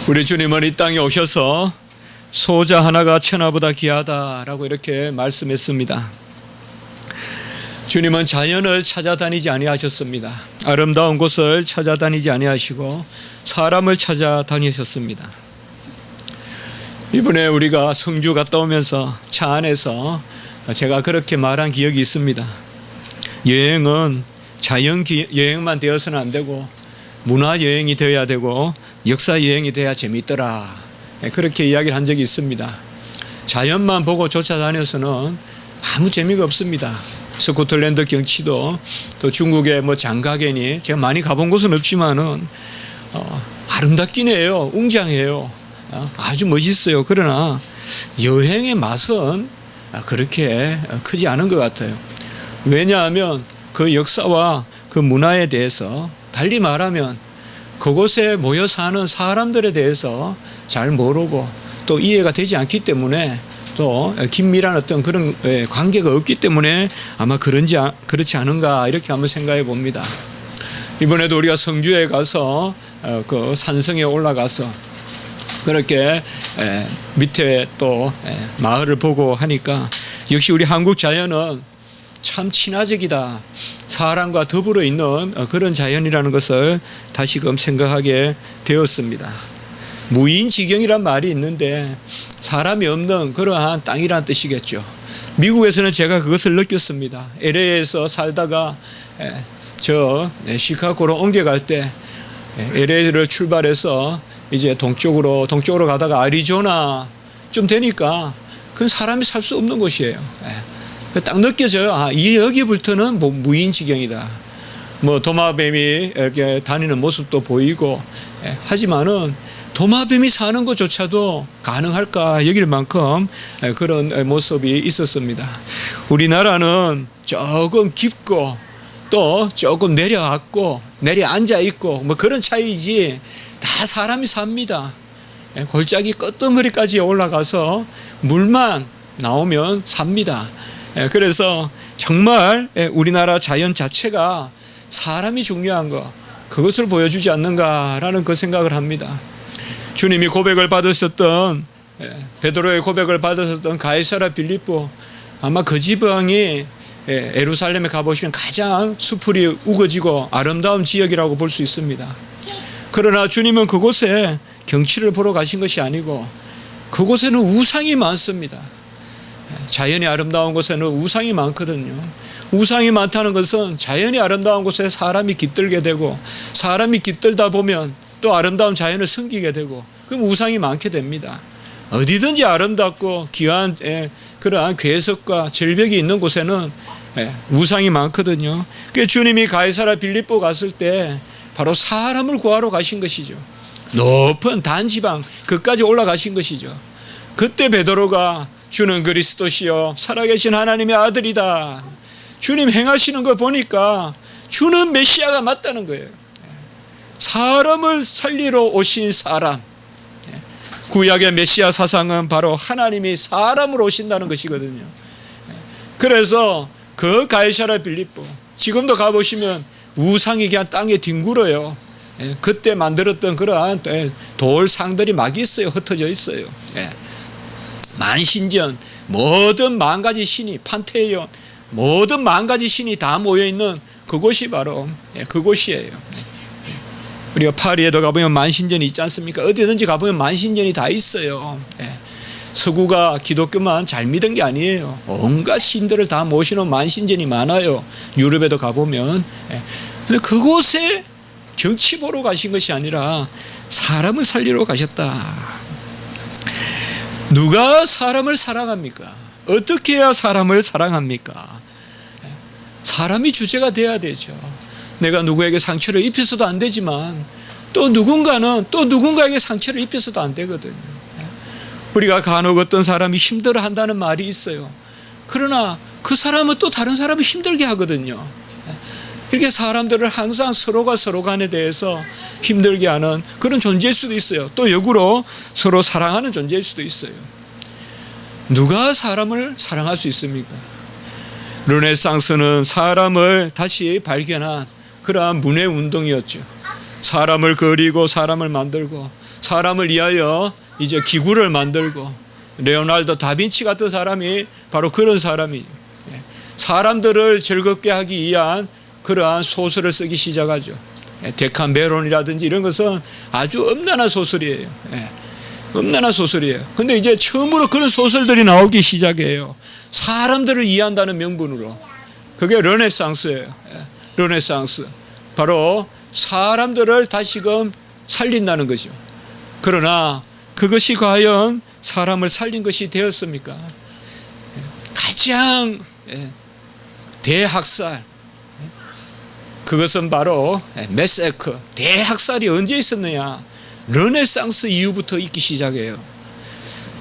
우리 주님은 이 땅에 오셔서 소자 하나가 천하보다 귀하다라고 이렇게 말씀했습니다. 주님은 자연을 찾아다니지 아니하셨습니다. 아름다운 곳을 찾아다니지 아니하시고 사람을 찾아다니셨습니다. 이번에 우리가 성주 갔다 오면서 차 안에서 제가 그렇게 말한 기억이 있습니다. 여행은 자연 여행만 되어서는 안 되고 문화 여행이 되어야 되고 역사 여행이 돼야 재미있더라, 그렇게 이야기를 한 적이 있습니다. 자연만 보고 쫓아다녀서는 아무 재미가 없습니다. 스코틀랜드 경치도 또 중국의 장가겐이 제가 많이 가본 곳은 없지만은 아름답긴 해요. 웅장해요. 아주 멋있어요. 그러나 여행의 맛은 그렇게 크지 않은 것 같아요. 왜냐하면 그 역사와 그 문화에 대해서, 달리 말하면 그곳에 모여 사는 사람들에 대해서 잘 모르고 또 이해가 되지 않기 때문에, 또 긴밀한 어떤 그런 관계가 없기 때문에 아마 그렇지 않은가, 이렇게 한번 생각해 봅니다. 이번에도 우리가 성주에 가서 그 산성에 올라가서 그렇게 밑에 또 마을을 보고 하니까 역시 우리 한국 자연은 참 친화적이다, 사람과 더불어 있는 그런 자연이라는 것을 다시금 생각하게 되었습니다. 무인지경이란 말이 있는데 사람이 없는 그러한 땅이란 뜻이겠죠. 미국에서는 제가 그것을 느꼈습니다. LA에서 살다가 저 시카고로 옮겨갈 때 LA를 출발해서 이제 동쪽으로 가다가 애리조나 좀 되니까 그건 사람이 살 수 없는 곳이에요. 딱 느껴져요. 여기부터는 무인지경이다. 도마뱀이 이렇게 다니는 모습도 보이고, 하지만은 도마뱀이 사는 것조차도 가능할까 여길 만큼 그런 모습이 있었습니다. 우리나라는 조금 깊고 또 조금 내려앉아 있고 그런 차이지, 다 사람이 삽니다. 골짜기 끝덩어리까지 올라가서 물만 나오면 삽니다. 그래서 정말 우리나라 자연 자체가 사람이 중요한 것, 그것을 보여주지 않는가라는 그 생각을 합니다. 주님이 고백을 받으셨던, 베드로의 고백을 받으셨던 가이사랴 빌립보, 아마 그 지방이 예루살렘에 가보시면 가장 수풀이 우거지고 아름다운 지역이라고 볼 수 있습니다. 그러나 주님은 그곳에 경치를 보러 가신 것이 아니고 그곳에는 우상이 많습니다. 자연이 아름다운 곳에는 우상이 많거든요. 우상이 많다는 것은 자연이 아름다운 곳에 사람이 깃들게 되고, 사람이 깃들다 보면 또 아름다운 자연을 숨기게 되고, 그럼 우상이 많게 됩니다. 어디든지 아름답고 귀한 그러한 괴석과 절벽이 있는 곳에는 우상이 많거든요. 그래서 주님이 가이사랴 빌립보 갔을 때 바로 사람을 구하러 가신 것이죠. 높은 단지방 그까지 올라가신 것이죠. 그때 베드로가 주는 그리스도시요 살아계신 하나님의 아들이다, 주님 행하시는 거 보니까 주는 메시아가 맞다는 거예요. 사람을 살리러 오신 사람, 구약의 메시아 사상은 바로 하나님이 사람으로 오신다는 것이거든요. 그래서 그 가이사랴 빌립보, 지금도 가보시면 우상이 그냥 땅에 뒹굴어요. 그때 만들었던 그러한 돌상들이 막 있어요. 흩어져 있어요. 만신전, 모든 만가지 신이, 판테온, 모든 만가지 신이 다 모여있는 그곳이 바로 그곳이에요. 우리가 파리에도 가보면 만신전이 있지 않습니까? 어디든지 가보면 만신전이 다 있어요. 서구가 기독교만 잘 믿은 게 아니에요. 온갖 신들을 다 모시는 만신전이 많아요. 유럽에도 가보면. 근데 그곳에 경치 보러 가신 것이 아니라 사람을 살리러 가셨다. 누가 사람을 사랑합니까? 어떻게 해야 사람을 사랑합니까? 사람이 주제가 돼야 되죠. 내가 누구에게 상처를 입혀서도 안 되지만 또 누군가는 또 누군가에게 상처를 입혀서도 안 되거든요. 우리가 간혹 어떤 사람이 힘들어 한다는 말이 있어요. 그러나 그 사람은 또 다른 사람을 힘들게 하거든요. 이렇게 사람들을 항상 서로가 서로 간에 대해서 힘들게 하는 그런 존재일 수도 있어요. 또 역으로 서로 사랑하는 존재일 수도 있어요. 누가 사람을 사랑할 수 있습니까? 르네상스는 사람을 다시 발견한 그러한 문해 운동이었죠. 사람을 그리고 사람을 만들고 사람을 위하여 이제 기구를 만들고, 레오나르도 다빈치 같은 사람이 바로 그런 사람이 사람들을 즐겁게 하기 위한 그러한 소설을 쓰기 시작하죠. 데카메론이라든지 이런 것은 아주 엄난한 소설이에요. 엄난한 소설이에요. 근데 이제 처음으로 그런 소설들이 나오기 시작해요. 사람들을 이해한다는 명분으로. 그게 르네상스예요. 르네상스. 바로 사람들을 다시금 살린다는 거죠. 그러나 그것이 과연 사람을 살린 것이 되었습니까? 가장 대학살, 그것은 바로 메세크, 대학살이 언제 있었느냐? 르네상스 이후부터 있기 시작해요.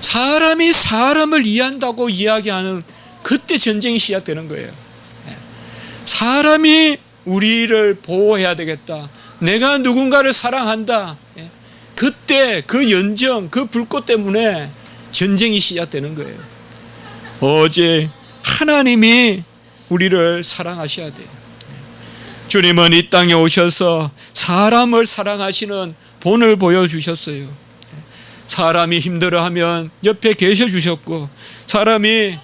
사람이 사람을 이해한다고 이야기하는 그때 전쟁이 시작되는 거예요. 사람이 우리를 보호해야 되겠다, 내가 누군가를 사랑한다, 그때 그 연정, 그 불꽃 때문에 전쟁이 시작되는 거예요. 오직 하나님이 우리를 사랑하셔야 돼요. 주님은 이 땅에 오셔서 사람을 사랑하시는 본을 보여주셨어요. 사람이 힘들어하면 옆에 계셔 주셨고, 사람이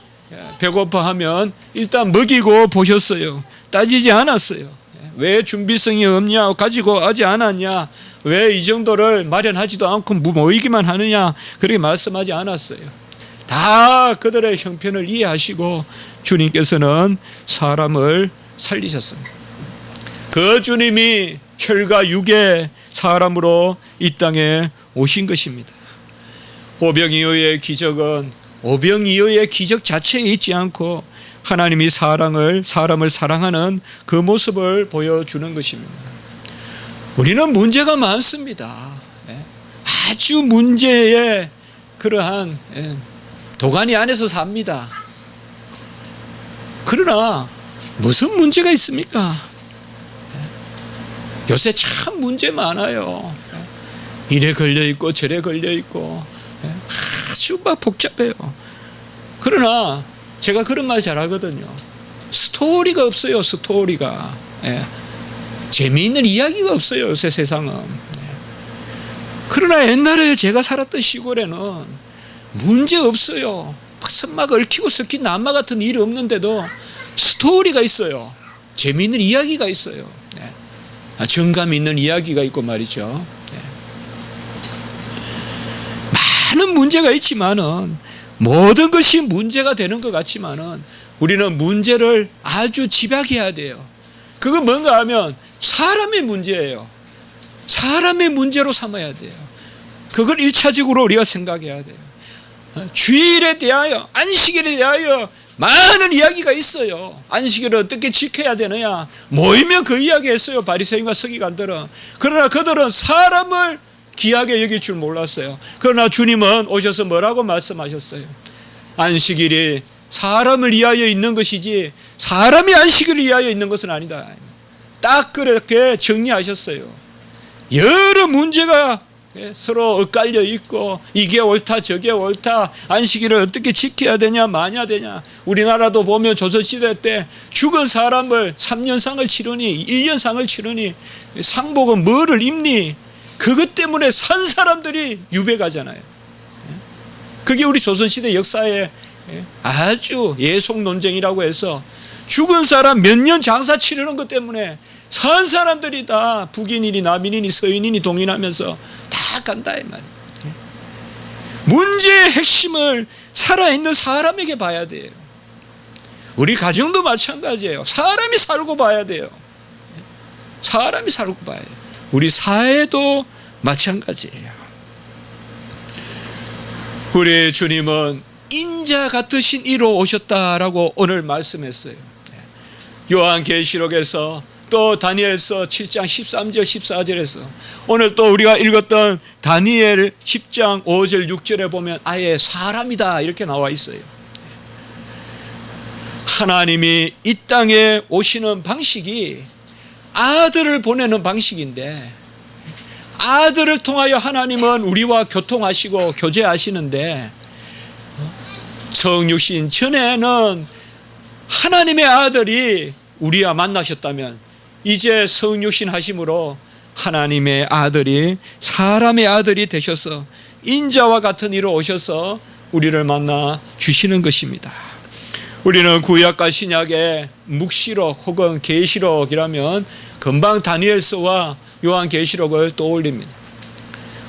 배고파하면 일단 먹이고 보셨어요. 따지지 않았어요. 왜 준비성이 없냐, 가지고 하지 않았냐, 왜 이 정도를 마련하지도 않고 모이기만 하느냐, 그렇게 말씀하지 않았어요. 다 그들의 형편을 이해하시고 주님께서는 사람을 살리셨습니다. 그 주님이 혈과 육의 사람으로 이 땅에 오신 것입니다. 오병이어의 기적은 오병이어의 기적 자체에 있지 않고 하나님이 사람을 사랑하는 그 모습을 보여주는 것입니다. 우리는 문제가 많습니다. 아주 문제의 그러한 도가니 안에서 삽니다. 그러나 무슨 문제가 있습니까? 요새 참 문제 많아요. 이래 걸려있고 저래 걸려있고 아주 막 복잡해요. 그러나 제가 그런 말 잘하거든요. 스토리가 없어요. 스토리가. 재미있는 이야기가 없어요. 요새 세상은. 그러나 옛날에 제가 살았던 시골에는 문제 없어요. 막 얽히고 섞인 남마 같은 일이 없는데도 스토리가 있어요. 재미있는 이야기가 있어요. 정감 있는 이야기가 있고 말이죠. 많은 문제가 있지만은, 모든 것이 문제가 되는 것 같지만은 우리는 문제를 아주 집약해야 돼요. 그건 뭔가 하면 사람의 문제예요. 사람의 문제로 삼아야 돼요. 그걸 1차적으로 우리가 생각해야 돼요. 주일에 대하여, 안식일에 대하여 많은 이야기가 있어요. 안식일을 어떻게 지켜야 되느냐, 모이면 그 이야기 했어요. 바리새인과 서기관들은. 그러나 그들은 사람을 귀하게 여길 줄 몰랐어요. 그러나 주님은 오셔서 뭐라고 말씀하셨어요? 안식일이 사람을 위하여 있는 것이지 사람이 안식일을 위하여 있는 것은 아니다. 딱 그렇게 정리하셨어요. 여러 문제가 서로 엇갈려 있고, 이게 옳다 저게 옳다, 안식일을 어떻게 지켜야 되냐 마냐 되냐. 우리나라도 보면 조선시대 때 죽은 사람을 3년상을 치르니 1년상을 치르니 상복은 뭐를 입니, 그것 때문에 산 사람들이 유배가잖아요. 그게 우리 조선시대 역사에 아주 예속 논쟁이라고 해서 죽은 사람 몇 년 장사 치르는 것 때문에 산 사람들이 다 북인이니 남인이니 서인이니 동인하면서 다 간다 이 말이에요. 문제의 핵심을 살아있는 사람에게 봐야 돼요. 우리 가정도 마찬가지예요. 사람이 살고 봐야 돼요. 사람이 살고 봐야 돼요. 우리 사회도 마찬가지예요. 우리 주님은 인자 같으신 이로 오셨다라고 오늘 말씀했어요. 요한계시록에서 또 다니엘서 7장 13절 14절에서 오늘 또 우리가 읽었던 다니엘 10장 5절 6절에 보면 아예 사람이다 이렇게 나와 있어요. 하나님이 이 땅에 오시는 방식이 아들을 보내는 방식인데, 아들을 통하여 하나님은 우리와 교통하시고 교제하시는데, 성육신 전에는 하나님의 아들이 우리와 만나셨다면 이제 성육신 하심으로 하나님의 아들이 사람의 아들이 되셔서 인자와 같은 이로 오셔서 우리를 만나 주시는 것입니다. 우리는 구약과 신약의 묵시록 혹은 계시록이라면 금방 다니엘서와 요한계시록을 떠올립니다.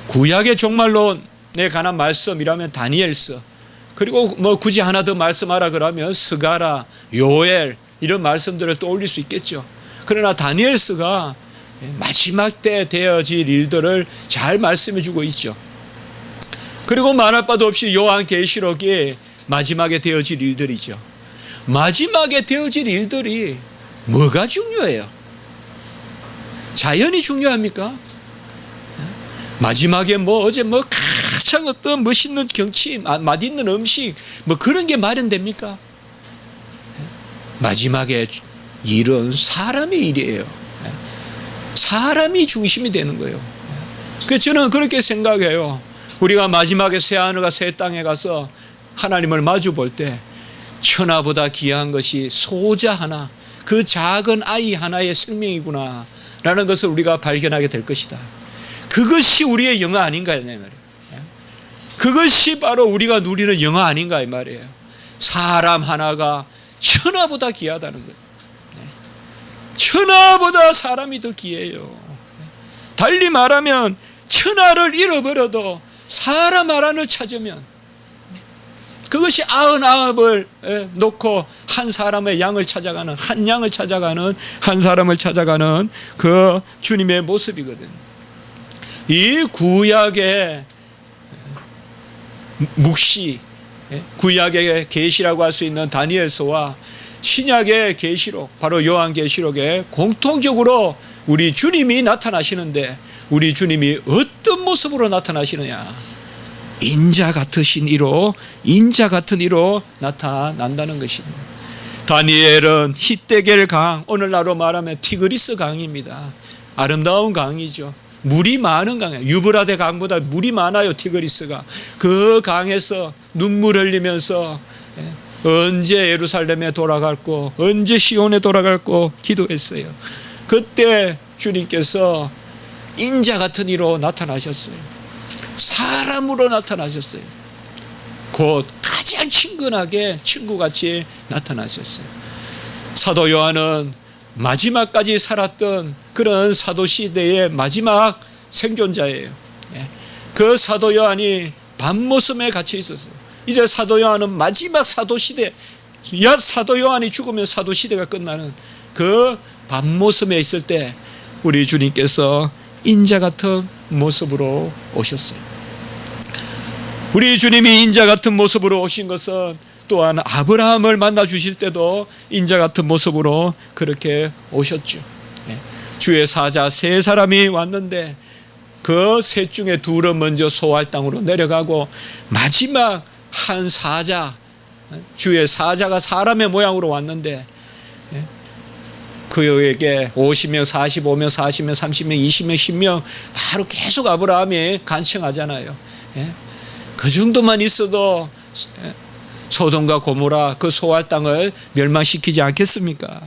구약의 종말론에 관한 말씀이라면 다니엘서, 그리고 굳이 하나 더 말씀하라 그러면 스가랴, 요엘 이런 말씀들을 떠올릴 수 있겠죠. 그러나 다니엘서가 마지막 때 되어질 일들을 잘 말씀해 주고 있죠. 그리고 말할 바도 없이 요한계시록이 마지막에 되어질 일들이죠. 마지막에 되어질 일들이 뭐가 중요해요? 자연이 중요합니까? 마지막에 어제 가장 어떤 멋있는 경치, 맛있는 음식 그런 게 마련됩니까? 마지막에 일은 사람의 일이에요. 사람이 중심이 되는 거예요. 그래서 저는 그렇게 생각해요. 우리가 마지막에 새하늘과 새 땅에 가서 하나님을 마주 볼 때 천하보다 귀한 것이 소자 하나, 그 작은 아이 하나의 생명이구나 라는 것을 우리가 발견하게 될 것이다. 그것이 우리의 영화 아닌가 이 말이에요. 그것이 바로 우리가 누리는 영화 아닌가 이 말이에요. 사람 하나가 천하보다 귀하다는 거예요. 천하보다 사람이 더 귀해요. 달리 말하면 천하를 잃어버려도 사람 하나를 찾으면, 그것이 99을 놓고 한 사람의 양을 찾아가는, 한 양을 찾아가는, 한 사람을 찾아가는 그 주님의 모습이거든요. 이 구약의 묵시, 구약의 계시라고 할 수 있는 다니엘서와 신약의 계시록, 바로 요한계시록에 공통적으로 우리 주님이 나타나시는데, 우리 주님이 어떤 모습으로 나타나시느냐? 인자 같으신 이로, 인자 같은 이로 나타난다는 것입니다. 다니엘은 히데겔 강, 오늘날로 말하면 티그리스 강입니다. 아름다운 강이죠. 물이 많은 강이에요. 유브라데 강보다 물이 많아요. 티그리스가. 그 강에서 눈물 흘리면서 언제 예루살렘에 돌아갈고, 언제 시온에 돌아갈고 기도했어요. 그때 주님께서 인자 같은 이로 나타나셨어요. 사람으로 나타나셨어요. 곧 가장 친근하게 친구같이 나타나셨어요. 사도 요한은 마지막까지 살았던 그런 사도 시대의 마지막 생존자예요. 그 사도 요한이 밤모섬에 갇혀 있었어요. 이제 사도 요한은 마지막 사도 시대, 사도 요한이 죽으면 사도 시대가 끝나는 그 밤모섬에 있을 때 우리 주님께서 인자 같은 모습으로 오셨어요. 우리 주님이 인자 같은 모습으로 오신 것은 또한 아브라함을 만나 주실 때도 인자 같은 모습으로 그렇게 오셨죠. 주의 사자 세 사람이 왔는데 그 셋 중에 둘은 먼저 소알 땅으로 내려가고, 마지막 한 사자, 주의 사자가 사람의 모양으로 왔는데 그에게 50명, 45명, 40명, 30명, 20명, 10명 바로 계속 아브라함이 간청하잖아요. 그 정도만 있어도 소돔과 고모라 그 소알 땅을 멸망시키지 않겠습니까?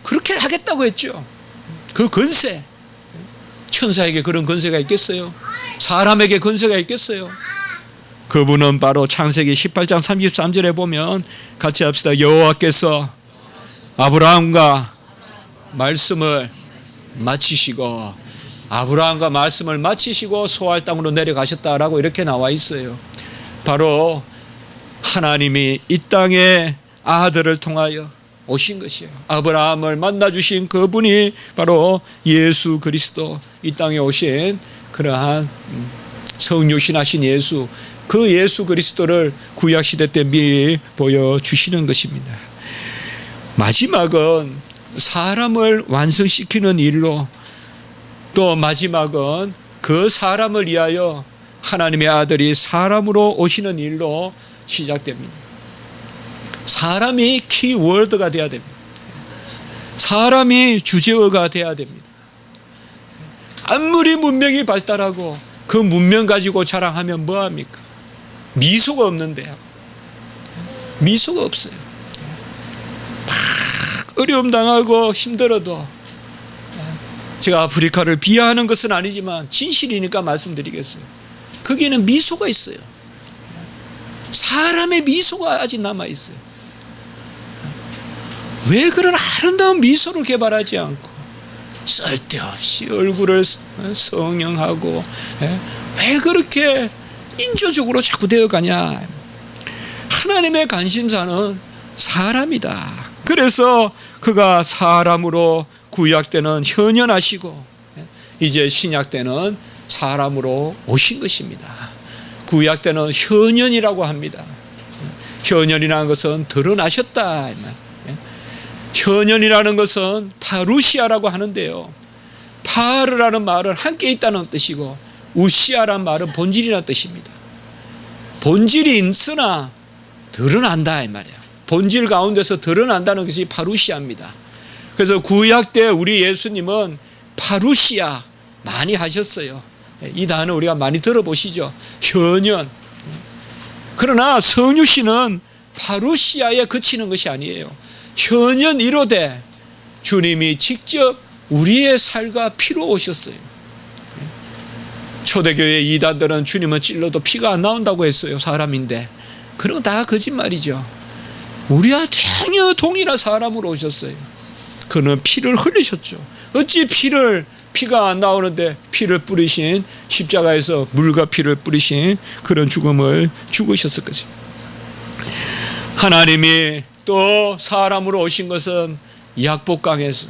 그렇게 하겠다고 했죠. 그 건세, 천사에게 그런 건세가 있겠어요? 사람에게 건세가 있겠어요? 그분은 바로 창세기 18장 33절에 보면, 같이 합시다. 여호와께서 아브라함과 말씀을 마치시고, 아브라함과 말씀을 마치시고 소알 땅으로 내려가셨다라고 이렇게 나와 있어요. 바로 하나님이 이 땅에 아들을 통하여 오신 것이에요. 아브라함을 만나주신 그분이 바로 예수 그리스도, 이 땅에 오신 그러한 성육신하신 예수, 그 예수 그리스도를 구약시대 때 미리 보여주시는 것입니다. 마지막은 사람을 완성시키는 일로, 또 마지막은 그 사람을 위하여 하나님의 아들이 사람으로 오시는 일로 시작됩니다. 사람이 키워드가 되어야 됩니다. 사람이 주제어가 되어야 됩니다. 아무리 문명이 발달하고 그 문명 가지고 자랑하면 뭐합니까? 미소가 없는데요. 미소가 없어요. 막 어려움 당하고 힘들어도 제가 아프리카를 비하하는 것은 아니지만 진실이니까 말씀드리겠어요. 거기에는 미소가 있어요. 사람의 미소가 아직 남아있어요. 왜 그런 아름다운 미소를 개발하지 않고 쓸데없이 얼굴을 성형하고 왜 그렇게 인조적으로 자꾸 되어가냐. 하나님의 관심사는 사람이다. 그래서 그가 사람으로 구약 때는 현현하시고 이제 신약 때는 사람으로 오신 것입니다. 구약 때는 현현이라고 합니다. 현현이라는 것은 드러나셨다. 현현이라는 것은 파루시아라고 하는데요. 파르라는 말은 함께 있다는 뜻이고 우시아라는 말은 본질이라는 뜻입니다. 본질이 있으나 드러난다 이 말이에요. 본질 가운데서 드러난다는 것이 파루시아입니다. 그래서 구약 때 우리 예수님은 파루시아 많이 하셨어요. 이 단어 우리가 많이 들어보시죠. 현현. 그러나 성유시는 파루시아에 그치는 것이 아니에요. 현현 이로되 주님이 직접 우리의 살과 피로 오셨어요. 초대교회 이단들은 주님은 찔러도 피가 안 나온다고 했어요. 사람인데. 그런 거 다 거짓말이죠. 우리와 전혀 동일한 사람으로 오셨어요. 그는 피를 흘리셨죠. 어찌 피가 안 나오는데 피를 뿌리신 십자가에서 물과 피를 뿌리신 그런 죽음을 죽으셨을 거죠. 하나님이 또 사람으로 오신 것은 약복강에서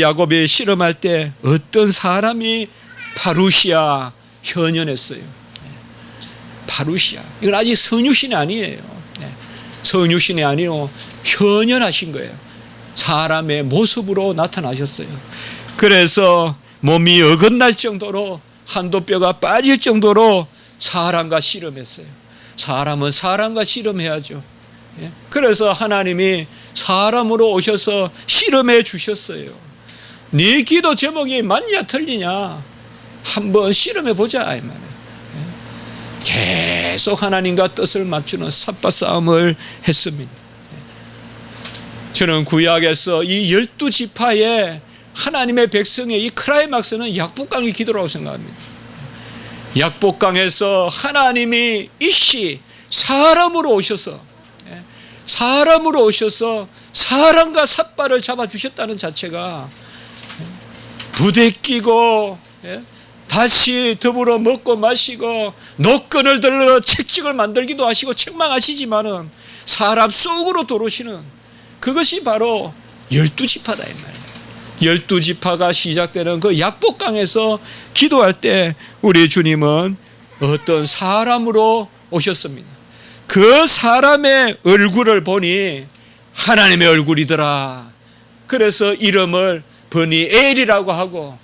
야곱이 씨름할 때 어떤 사람이 파루시아 현현했어요. 파루시아. 이건 아직 성유신이 아니에요. 성유신이 아니고 현현하신 거예요. 사람의 모습으로 나타나셨어요. 그래서 몸이 어긋날 정도로 한도 뼈가 빠질 정도로 사람과 씨름했어요. 사람은 사람과 씨름해야죠. 그래서 하나님이 사람으로 오셔서 씨름해 주셨어요. 네 기도 제목이 맞냐 틀리냐 한번 씨름해 보자 이 말이에요. 계속 하나님과 뜻을 맞추는 삿바 싸움을 했습니다. 저는 구약에서 이 12지파의 하나님의 백성의 이 클라이막스는 약복강의 기도라고 생각합니다. 약복강에서 하나님이 이씨 사람으로 오셔서 사람과 삿발을 잡아주셨다는 자체가 부대끼고 다시 더불어 먹고 마시고 노끈을 들러 책찍을 만들기도 하시고 책망하시지만은 사람 속으로 들어오시는 그것이 바로 12지파다 이 말이에요. 12지파가 시작되는 그 약복강에서 기도할 때 우리 주님은 어떤 사람으로 오셨습니다. 그 사람의 얼굴을 보니 하나님의 얼굴이더라. 그래서 이름을 버니엘이라고 하고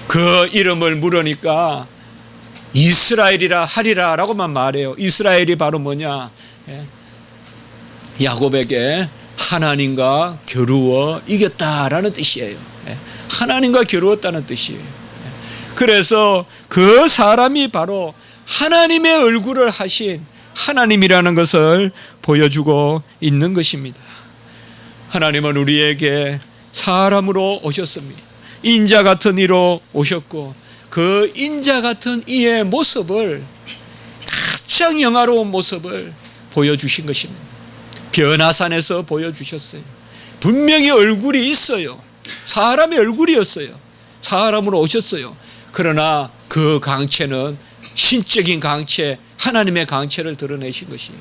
그 이름을 물으니까 이스라엘이라 하리라 라고만 말해요. 이스라엘이 바로 뭐냐? 야곱에게 하나님과 겨루어 이겼다라는 뜻이에요. 하나님과 겨루었다는 뜻이에요. 그래서 그 사람이 바로 하나님의 얼굴을 하신 하나님이라는 것을 보여주고 있는 것입니다. 하나님은 우리에게 사람으로 오셨습니다. 인자 같은 이로 오셨고 그 인자 같은 이의 모습을 가장 영화로운 모습을 보여주신 것입니다. 변화산에서 보여주셨어요. 분명히 얼굴이 있어요. 사람의 얼굴이었어요. 사람으로 오셨어요. 그러나 그 강체는 신적인 강체, 하나님의 강체를 드러내신 것이에요.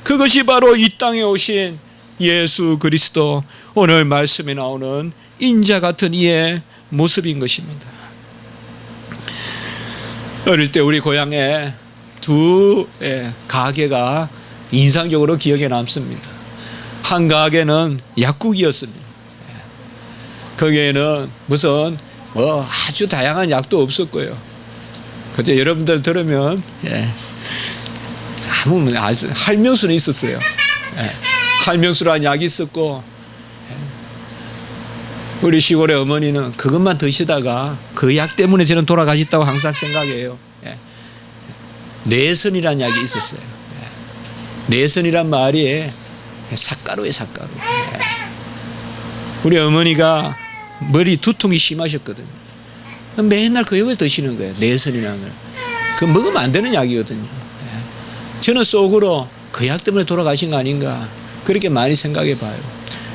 그것이 바로 이 땅에 오신 예수 그리스도, 오늘 말씀에 나오는 인자 같은 이의 모습인 것입니다. 어릴 때 우리 고향에 두 가게가 인상적으로 기억에 남습니다. 한 가게는 약국이었습니다. 거기에는 무슨 아주 다양한 약도 없었고요. 그저 여러분들 들으면 아무 할명수는 있었어요. 할명수라는 약이 있었고 우리 시골의 어머니는 그것만 드시다가 그 약 때문에 저는 돌아가셨다고 항상 생각해요. 내선이라는 약이 있었어요. 내선이란 말이 삿가루예요, 삿가루. 우리 어머니가 머리 두통이 심하셨거든요. 맨날 그 약을 드시는 거예요. 내선이라는 걸. 그 먹으면 안 되는 약이거든요. 저는 속으로 그 약 때문에 돌아가신 거 아닌가 그렇게 많이 생각해 봐요.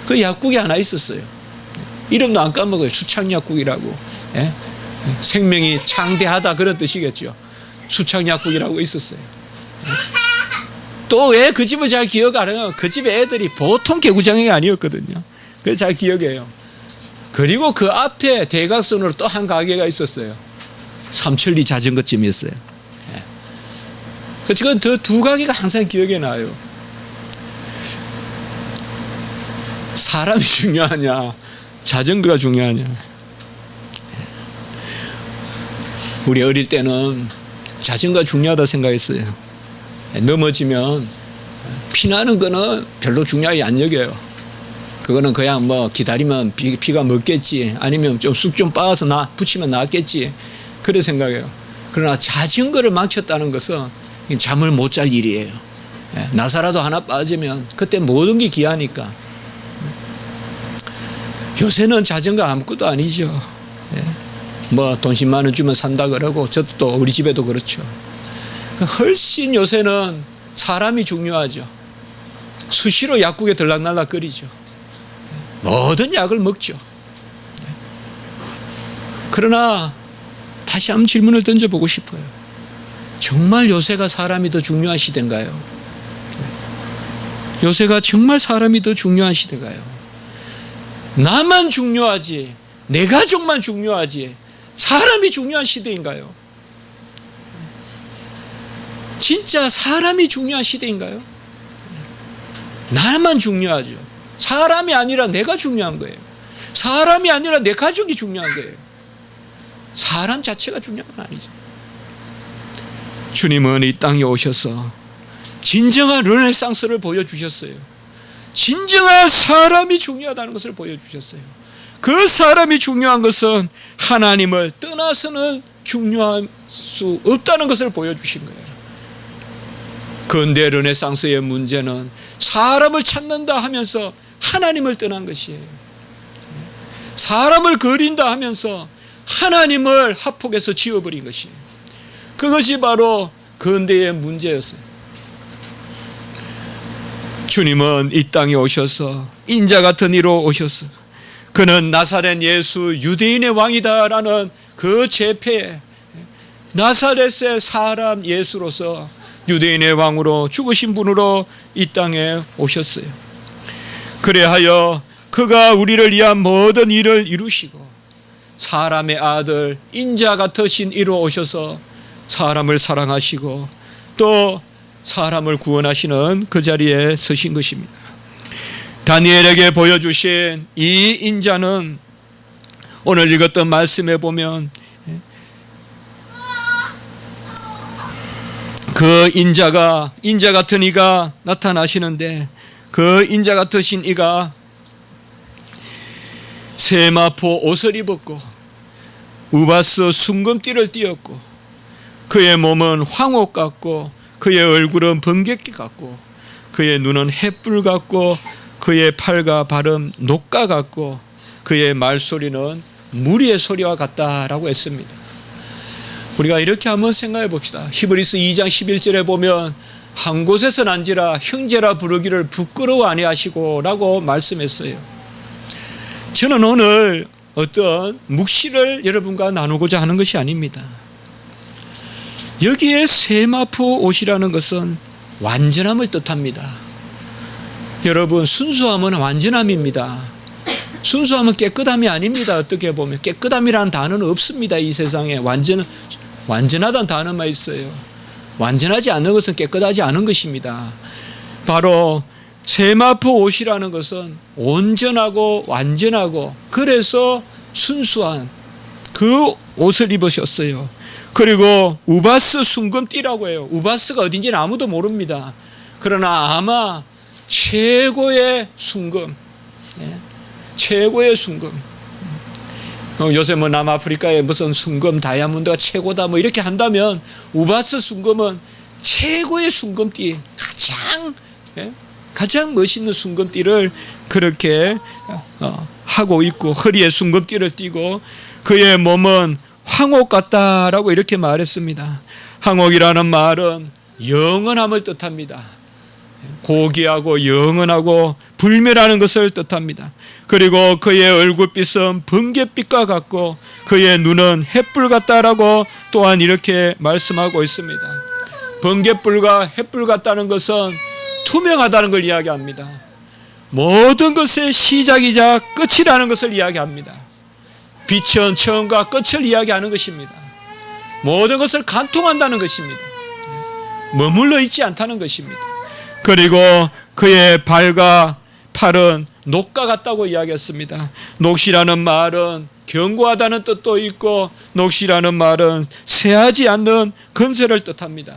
그 약국이 하나 있었어요. 이름도 안 까먹어요. 수창약국이라고. 생명이 창대하다 그런 뜻이겠죠. 수창약국이라고 있었어요. 또 왜 그 집을 잘 기억 안 해요? 그 집의 애들이 보통 개구장이 아니었거든요. 그래서 잘 기억해요. 그리고 그 앞에 대각선으로 또 한 가게가 있었어요. 삼천리 자전거집이었어요. 지금 그 두 가게가 항상 기억에 나요. 사람이 중요하냐, 자전거가 중요하냐. 우리 어릴 때는 자전거가 중요하다 생각했어요. 넘어지면 피나는 거는 별로 중요하게 안 여겨요. 그거는 그냥 뭐 기다리면 피가 먹겠지, 아니면 좀 쑥 좀 빻아서 붙이면 낫겠지, 그래 생각해요. 그러나 자전거를 망쳤다는 것은 잠을 못 잘 일이에요. 나사라도 하나 빠지면 그때 모든 게 귀하니까. 요새는 자전거 아무것도 아니죠. 뭐 돈 10만 원 주면 산다 그러고, 저도 또 우리 집에도 그렇죠. 훨씬 요새는 사람이 중요하죠. 수시로 약국에 들락날락거리죠. 모든 약을 먹죠. 그러나 다시 한번 질문을 던져보고 싶어요. 정말 요새가 사람이 더 중요한 시대인가요? 요새가 정말 사람이 더 중요한 시대인가요? 나만 중요하지, 내 가족만 중요하지, 사람이 중요한 시대인가요? 진짜 사람이 중요한 시대인가요? 나만 중요하죠. 사람이 아니라 내가 중요한 거예요. 사람이 아니라 내 가족이 중요한 거예요. 사람 자체가 중요한 건 아니죠. 주님은 이 땅에 오셔서 진정한 르네상스를 보여주셨어요. 진정한 사람이 중요하다는 것을 보여주셨어요. 그 사람이 중요한 것은 하나님을 떠나서는 중요할 수 없다는 것을 보여주신 거예요. 근대 르네상스의 문제는 사람을 찾는다 하면서 하나님을 떠난 것이에요. 사람을 그린다 하면서 하나님을 합폭해서 지워버린 것이에요. 그것이 바로 근대의 문제였어요. 주님은 이 땅에 오셔서 인자 같은 이로 오셔서 그는 나사렛 예수 유대인의 왕이다라는 그 제패에 나사렛의 사람 예수로서 유대인의 왕으로 죽으신 분으로 이 땅에 오셨어요. 그래하여 그가 우리를 위한 모든 일을 이루시고 사람의 아들 인자 같으신 이로 오셔서 사람을 사랑하시고 또 사람을 구원하시는 그 자리에 서신 것입니다. 다니엘에게 보여주신 이 인자는 오늘 읽었던 말씀에 보면 그 인자 같은 이가 나타나시는데, 그 인자 같으신 이가 세마포 옷을 입었고 우바스 순금띠를 띠었고 그의 몸은 황옥 같고 그의 얼굴은 번개끼 같고 그의 눈은 햇불 같고 그의 팔과 발은 녹가 같고 그의 말소리는 무리의 소리와 같다라고 했습니다. 우리가 이렇게 한번 생각해 봅시다. 히브리서 2장 11절에 보면 한 곳에서 난지라 형제라 부르기를 부끄러워 아니하시고 라고 말씀했어요. 저는 오늘 어떤 묵시를 여러분과 나누고자 하는 것이 아닙니다. 여기에 세마포 옷이라는 것은 완전함을 뜻합니다. 여러분, 순수함은 완전함입니다. 순수함은 깨끗함이 아닙니다. 어떻게 보면 깨끗함이라는 단어는 없습니다. 이 세상에 완전하다는 단어만 있어요. 완전하지 않는 것은 깨끗하지 않은 것입니다. 바로 세마포 옷이라는 것은 온전하고 완전하고 그래서 순수한 그 옷을 입으셨어요. 그리고 우바스 순금띠라고 해요. 우바스가 어딘지는 아무도 모릅니다. 그러나 아마 최고의 순금, 최고의 순금. 요새 뭐 남아프리카에 무슨 순금 다이아몬드가 최고다 뭐 이렇게 한다면 우바스 순금은 최고의 순금띠, 가장 멋있는 순금띠를 그렇게 하고 있고 허리에 순금띠를 띠고 그의 몸은 황옥 같다라고 이렇게 말했습니다. 황옥이라는 말은 영원함을 뜻합니다. 고귀하고 영원하고 불멸하는 것을 뜻합니다. 그리고 그의 얼굴빛은 번갯빛과 같고 그의 눈은 햇불 같다라고 또한 이렇게 말씀하고 있습니다. 번갯불과 햇불 같다는 것은 투명하다는 걸 이야기합니다. 모든 것의 시작이자 끝이라는 것을 이야기합니다. 빛은 처음과 끝을 이야기하는 것입니다. 모든 것을 관통한다는 것입니다. 머물러 있지 않다는 것입니다. 그리고 그의 발과 팔은 녹과 같다고 이야기했습니다. 녹시라는 말은 견고하다는 뜻도 있고 녹시라는 말은 새하지 않는 건세를 뜻합니다.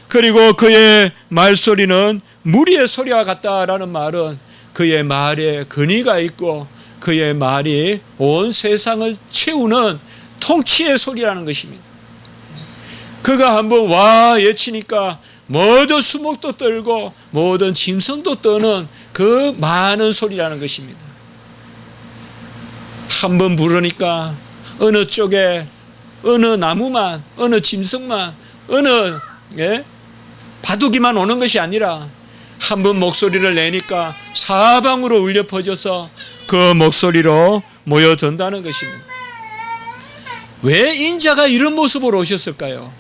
그리고 그의 말소리는 무리의 소리와 같다라는 말은 그의 말에 근위가 있고 그의 말이 온 세상을 채우는 통치의 소리라는 것입니다. 그가 한번 와 외치니까 모든 수목도 떨고 모든 짐승도 떠는 그 많은 소리라는 것입니다. 한번 부르니까 어느 쪽에 어느 나무만 어느 짐승만 어느 바둑이만 오는 것이 아니라 한번 목소리를 내니까 사방으로 울려 퍼져서 그 목소리로 모여든다는 것입니다. 왜 인자가 이런 모습으로 오셨을까요?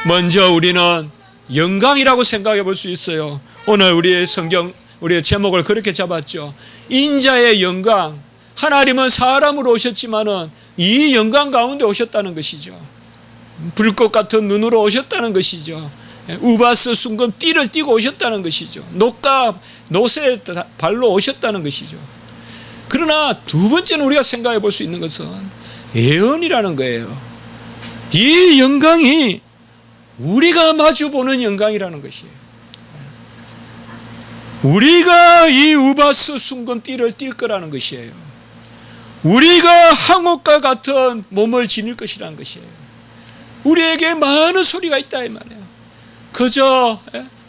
먼저 우리는 영광이라고 생각해 볼 수 있어요. 오늘 우리의 성경 우리의 제목을 그렇게 잡았죠. 인자의 영광. 하나님은 사람으로 오셨지만은 이 영광 가운데 오셨다는 것이죠. 불꽃 같은 눈으로 오셨다는 것이죠. 우바스 순금 띠를 띠고 오셨다는 것이죠. 녹과 노새 발로 오셨다는 것이죠. 그러나 두 번째는 우리가 생각해 볼 수 있는 것은 예언이라는 거예요. 이 영광이 우리가 마주보는 영광이라는 것이에요. 우리가 이 우바스 순금띠를 띌 거라는 것이에요. 우리가 항옥과 같은 몸을 지닐 것이라는 것이에요. 우리에게 많은 소리가 있다 이 말이에요. 그저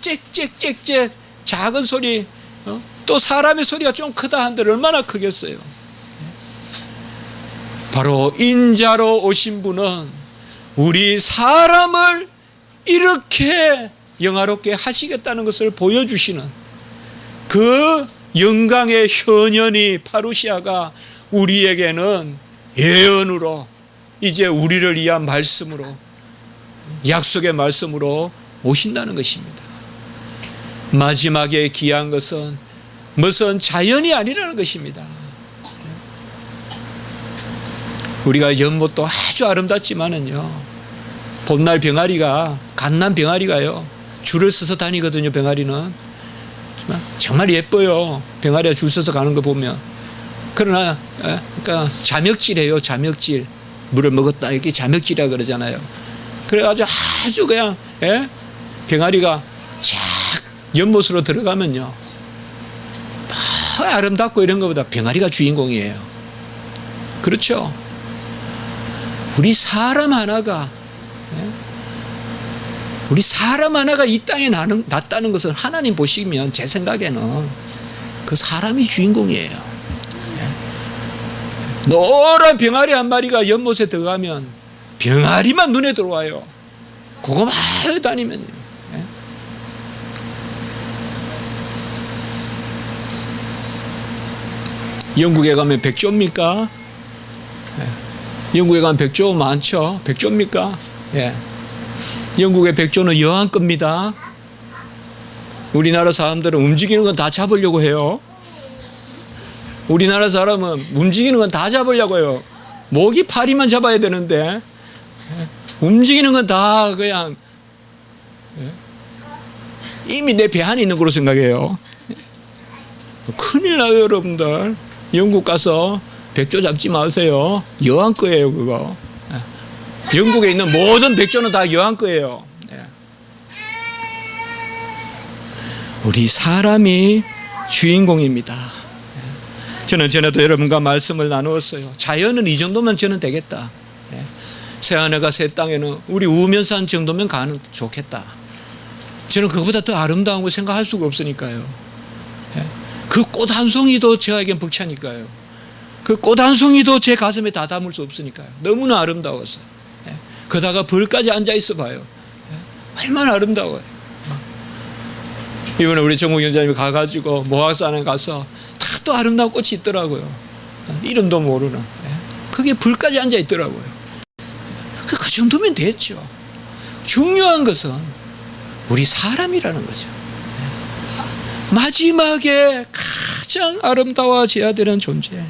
짹짹짹짹 작은 소리, 또 사람의 소리가 좀 크다 한들 얼마나 크겠어요. 바로 인자로 오신 분은 우리 사람을 이렇게 영화롭게 하시겠다는 것을 보여주시는 그 영광의 현현이 파루시아가 우리에게는 예언으로 이제 우리를 위한 말씀으로 약속의 말씀으로 오신다는 것입니다. 마지막에 귀한 것은 무슨 자연이 아니라는 것입니다. 우리가 연못도 아주 아름답지만은요, 봄날 병아리가 갓난 병아리가요 줄을 서서 다니거든요. 병아리는 정말 예뻐요. 병아리가 줄 서서 가는 거 보면. 그러나 그러니까 자멱질해요. 자멱질. 물을 먹었다 이렇게 자멱질이라 그러잖아요. 그래가지고 아주 그냥 병아리가 쫙 연못으로 들어가면요 아름답고 이런 것보다 병아리가 주인공이에요. 그렇죠? 우리 사람 하나가 이 땅에 났다는 것은 하나님 보시면 제 생각에는 그 사람이 주인공이에요. 노란 병아리 한 마리가 연못에 들어가면 병아리만 눈에 들어와요. 그거만 다니면요. 영국에 가면 백조입니까? 영국에 가면 백조 많죠. 백조입니까? 예. 영국의 백조는 여왕급입니다. 우리나라 사람들은 움직이는 건 다 잡으려고 해요. 우리나라 사람은 움직이는 건 다 잡으려고 해요. 목이 파리만 잡아야 되는데 움직이는 건 다 그냥 이미 내 배 안에 있는 거로 생각해요. 큰일 나요, 여러분들. 영국 가서 백조 잡지 마세요. 여왕 거예요, 그거. 영국에 있는 모든 백조는 다 여왕 거예요. 우리 사람이 주인공입니다. 저는 전에도 여러분과 말씀을 나누었어요. 자연은 이 정도면 저는 되겠다. 새하늘과 새 땅에는 우리 우면산 정도면 가는 좋겠다. 저는 그거보다 더 아름다운 거 생각할 수가 없으니까요. 그 꽃 한 송이도 저에겐 벅차니까요. 그 꽃 한 송이도 제 가슴에 다 담을 수 없으니까요. 너무나 아름다워서. 그러다가 벌까지 앉아 있어 봐요. 얼마나 아름다워요. 이번에 우리 정국 원장님이 가가지고 모학산에 가서 다 또 아름다운 꽃이 있더라고요. 이름도 모르는. 그게 벌까지 앉아 있더라고요. 그 정도면 됐죠. 중요한 것은 우리 사람이라는 거죠. 마지막에 가장 아름다워져야 되는 존재,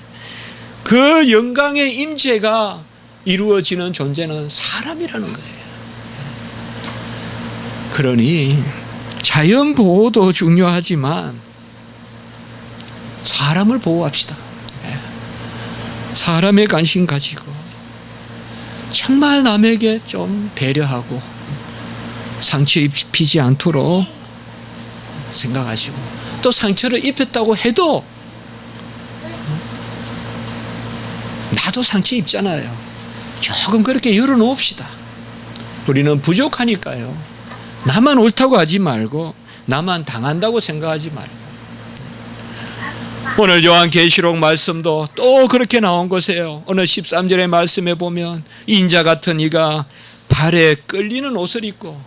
그 영광의 임재가 이루어지는 존재는 사람이라는 거예요. 그러니 자연 보호도 중요하지만 사람을 보호합시다. 사람의 관심 가지고 정말 남에게 좀 배려하고 상처 입히지 않도록 생각하시고, 또 상처를 입혔다고 해도 나도 상처 입잖아요. 조금 그렇게 열어놓읍시다. 우리는 부족하니까요. 나만 옳다고 하지 말고 나만 당한다고 생각하지 말고. 오늘 요한계시록 말씀도 또 그렇게 나온 것이에요. 어느 13절의 말씀에 보면 인자 같은 이가 발에 끌리는 옷을 입고,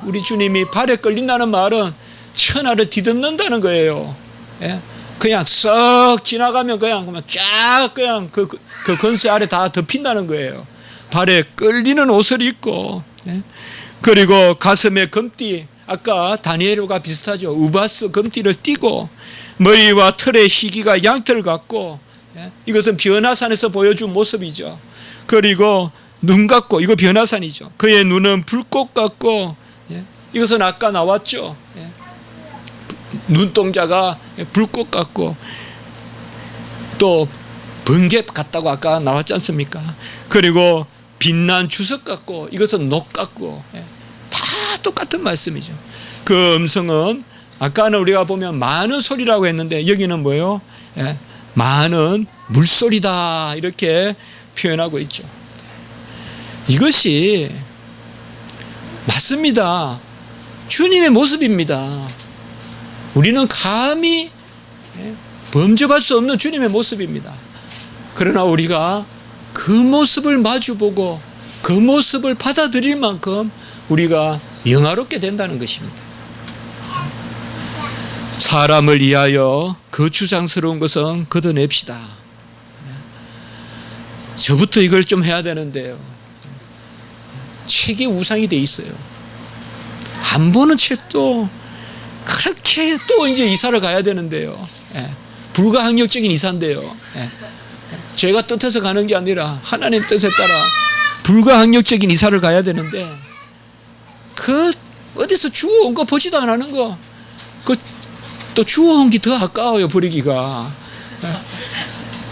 우리 주님이 발에 끌린다는 말은 천하를 뒤덮는다는 거예요. 그냥 썩 지나가면 그냥 쫙 그냥 그 건세 아래 다 덮인다는 거예요. 발에 끌리는 옷을 입고, 그리고 가슴에 금띠, 아까 다니엘과 비슷하죠. 우바스 금띠를 띠고, 머리와 털의 희기가 양털 같고, 이것은 변화산에서 보여준 모습이죠. 그리고 눈 같고, 이거 변화산이죠. 그의 눈은 불꽃 같고, 이것은 아까 나왔죠. 눈동자가 불꽃 같고, 또 번개 같다고 아까 나왔지 않습니까? 그리고 빛난 주석 같고, 이것은 녹 같고, 다 똑같은 말씀이죠. 그 음성은 아까는 우리가 보면 많은 소리라고 했는데 여기는 뭐예요? 많은 물소리다, 이렇게 표현하고 있죠. 이것이 맞습니다. 주님의 모습입니다. 우리는 감히 범접할 수 없는 주님의 모습입니다. 그러나 우리가 그 모습을 마주보고 그 모습을 받아들일 만큼 우리가 영화롭게 된다는 것입니다. 사람을 위하여 거추장스러운 것은 걷어냅시다. 저부터 이걸 좀 해야 되는데요. 책이 우상이 돼 있어요. 안 보는 책도 그렇게 또 이제 이사를 가야 되는데요. 불가항력적인 이사인데요. 제가 뜻해서 가는 게 아니라 하나님 뜻에 따라 불가항력적인 이사를 가야 되는데, 그 어디서 주워온 거 보지도 안 하는 거, 그 또 주워온 게 더 아까워요, 버리기가.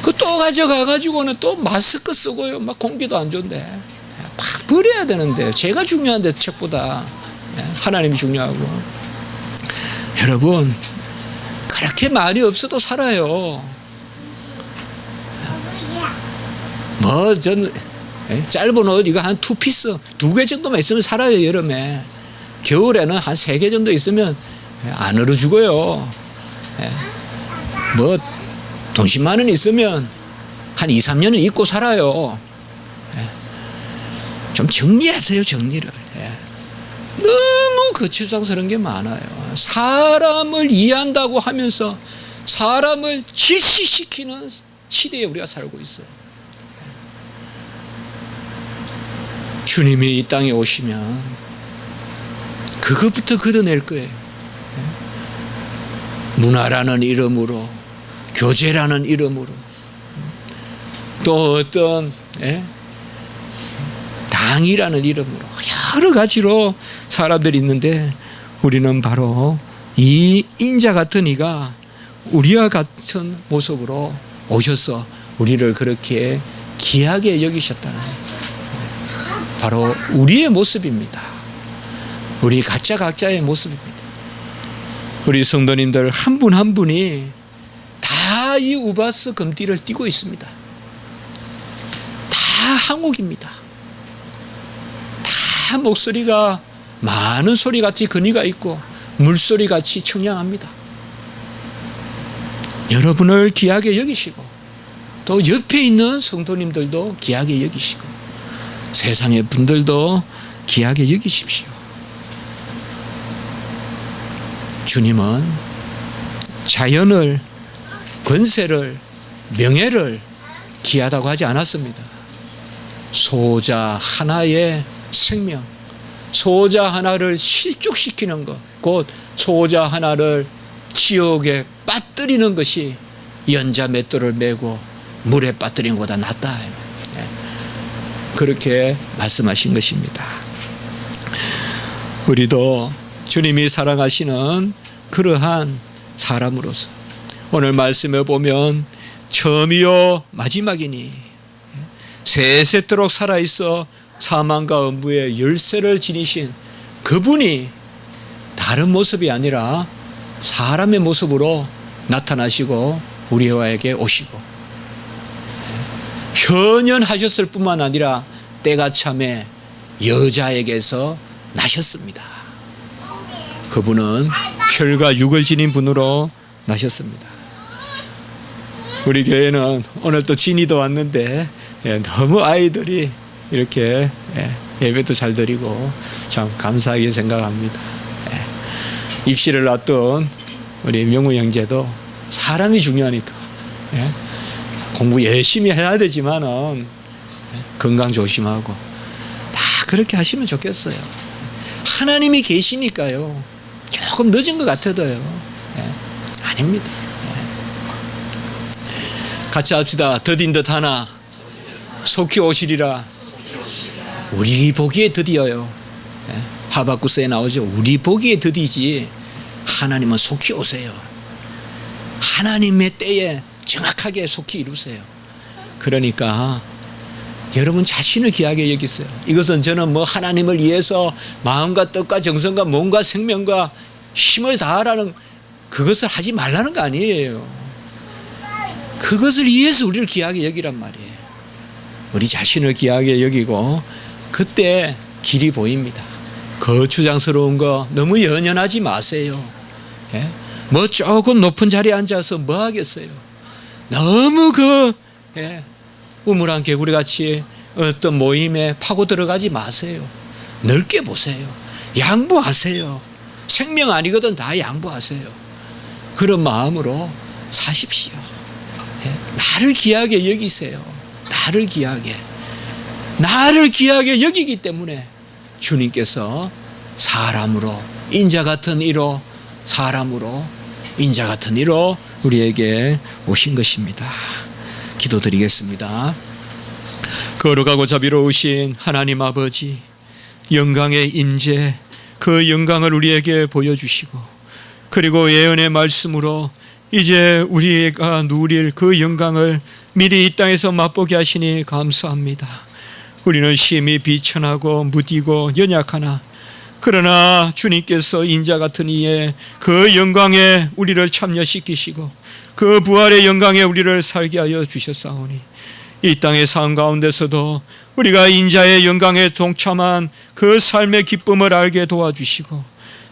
그 또 가져가가지고는 또 마스크 쓰고요, 막 공기도 안 좋은데 막 버려야 되는데, 제가 중요한데 책보다 하나님이 중요하고. 여러분, 그렇게 말이 없어도 살아요. 뭐 전 짧은 옷 이거 한 2피스 2개 정도만 있으면 살아요. 여름에. 겨울에는 한 3개 정도 있으면 안 얼어 죽어요. 뭐 돈 10만 원 있으면 한 2, 3년은 입고 살아요. 좀 정리하세요, 정리를. 너무 거추장스러운 게 많아요. 사람을 이해한다고 하면서 사람을 질시시키는 시대에 우리가 살고 있어요. 주님이 이 땅에 오시면 그것부터 걷어낼 거예요. 문화라는 이름으로, 교제라는 이름으로, 또 어떤 당이라는 이름으로 여러 가지로 사람들이 있는데, 우리는 바로 이 인자 같은 이가 우리와 같은 모습으로 오셔서 우리를 그렇게 귀하게 여기셨다는, 바로 우리의 모습입니다. 우리 각자의 모습입니다. 우리 성도님들 한 분 한 분이 다 이 우바스 금띠를 띠고 있습니다. 다 한옥입니다. 다 목소리가 많은 소리같이 근위가 있고 물소리같이 청량합니다. 여러분을 귀하게 여기시고 또 옆에 있는 성도님들도 귀하게 여기시고 세상의 분들도 귀하게 여기십시오. 주님은 자연을, 권세를, 명예를 귀하다고 하지 않았습니다. 소자 하나의 생명, 소자 하나를 실족시키는 것, 곧 소자 하나를 지옥에 빠뜨리는 것이 연자 맷돌을 메고 물에 빠뜨리는 것보다 낫다. 그렇게 말씀하신 것입니다. 우리도 주님이 사랑하시는 그러한 사람으로서 오늘 말씀에 보면 처음이요 마지막이니 세세토록 살아있어 사망과 음부의 열쇠를 지니신 그분이 다른 모습이 아니라 사람의 모습으로 나타나시고 우리에게 오시고 현현하셨을 뿐만 아니라 때가 참에 여자에게서 나셨습니다. 그분은 혈과 육을 지닌 분으로 나셨습니다. 우리 교회는 오늘 또 진이도 왔는데 너무 아이들이 이렇게 예배도 잘 드리고 참 감사하게 생각합니다. 입시를 앞둔 우리 명우 형제도 사람이 중요하니까 공부 열심히 해야 되지만은 건강 조심하고 다 그렇게 하시면 좋겠어요. 하나님이 계시니까요. 조금 늦은 것 같아도요. 아닙니다. 같이 합시다. 더딘 듯 하나 속히 오시리라. 우리 보기에 드디어요. 하박국서에 나오죠. 우리 보기에 드디지 하나님은 속히 오세요. 하나님의 때에 정확하게 속히 이루세요. 그러니까 여러분 자신을 귀하게 여기세요. 이것은 저는 뭐 하나님을 위해서 마음과 뜻과 정성과 몸과 생명과 힘을 다하라는 그것을 하지 말라는 거 아니에요. 그것을 위해서 우리를 귀하게 여기란 말이에요. 우리 자신을 귀하게 여기고 그때 길이 보입니다. 거추장스러운 거 너무 연연하지 마세요. 뭐 조금 높은 자리에 앉아서 뭐 하겠어요. 너무 우물한 개구리같이 어떤 모임에 파고 들어가지 마세요. 넓게 보세요. 양보하세요. 생명 아니거든 다 양보하세요. 그런 마음으로 사십시오. 나를 귀하게 여기세요. 나를 귀하게 여기기 때문에 주님께서 사람으로 인자 같은 이로 사람으로 인자 같은 이로 우리에게 오신 것입니다. 기도드리겠습니다. 거룩하고 자비로우신 하나님 아버지, 영광의 임재, 그 영광을 우리에게 보여주시고 그리고 예언의 말씀으로 이제 우리가 누릴 그 영광을 미리 이 땅에서 맛보게 하시니 감사합니다. 우리는 심히 비천하고 무디고 연약하나 그러나 주님께서 인자 같은 이에 그 영광에 우리를 참여시키시고 그 부활의 영광에 우리를 살게 하여 주셨사오니 이 땅의 삶 가운데서도 우리가 인자의 영광에 동참한 그 삶의 기쁨을 알게 도와주시고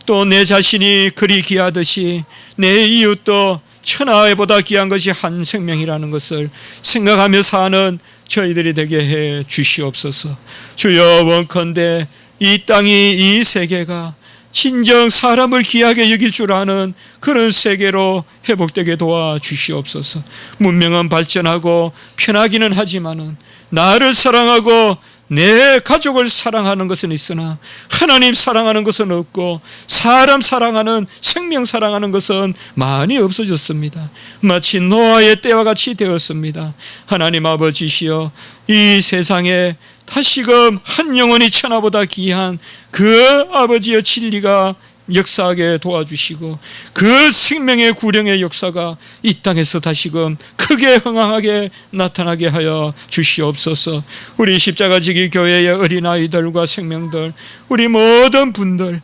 또 내 자신이 그리 귀하듯이 내 이웃도 천하보다 귀한 것이 한 생명이라는 것을 생각하며 사는 저희들이 되게 해 주시옵소서. 주여 원컨대 이 땅이 이 세계가 진정 사람을 귀하게 여길 줄 아는 그런 세계로 회복되게 도와주시옵소서. 문명은 발전하고 편하기는 하지만은 나를 사랑하고 내 가족을 사랑하는 것은 있으나 하나님 사랑하는 것은 없고 사람 사랑하는 생명 사랑하는 것은 많이 없어졌습니다. 마치 노아의 때와 같이 되었습니다. 하나님 아버지시여 이 세상에 다시금 한 영혼이 천하보다 귀한 그 아버지의 진리가 역사하게 도와주시고 그 생명의 구령의 역사가 이 땅에서 다시금 크게 흥황하게 나타나게 하여 주시옵소서. 우리 십자가지기 교회의 어린아이들과 생명들, 우리 모든 분들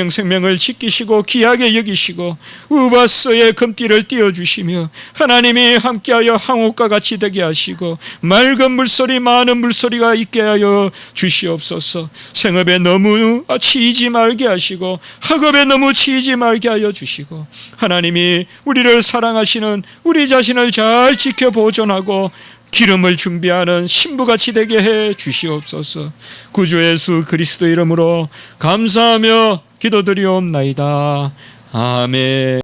생명을 지키시고 귀하게 여기시고 우바스의 금띠를 띄워주시며 하나님이 함께하여 항옥과 같이 되게 하시고 맑은 물소리 많은 물소리가 있게 하여 주시옵소서. 생업에 너무 치이지 말게 하시고 학업에 너무 치이지 말게 하여 주시고 하나님이 우리를 사랑하시는 우리 자신을 잘 지켜 보존하고 기름을 준비하는 신부같이 되게 해 주시옵소서. 구주 예수 그리스도 이름으로 감사하며 기도드리옵나이다. 아멘.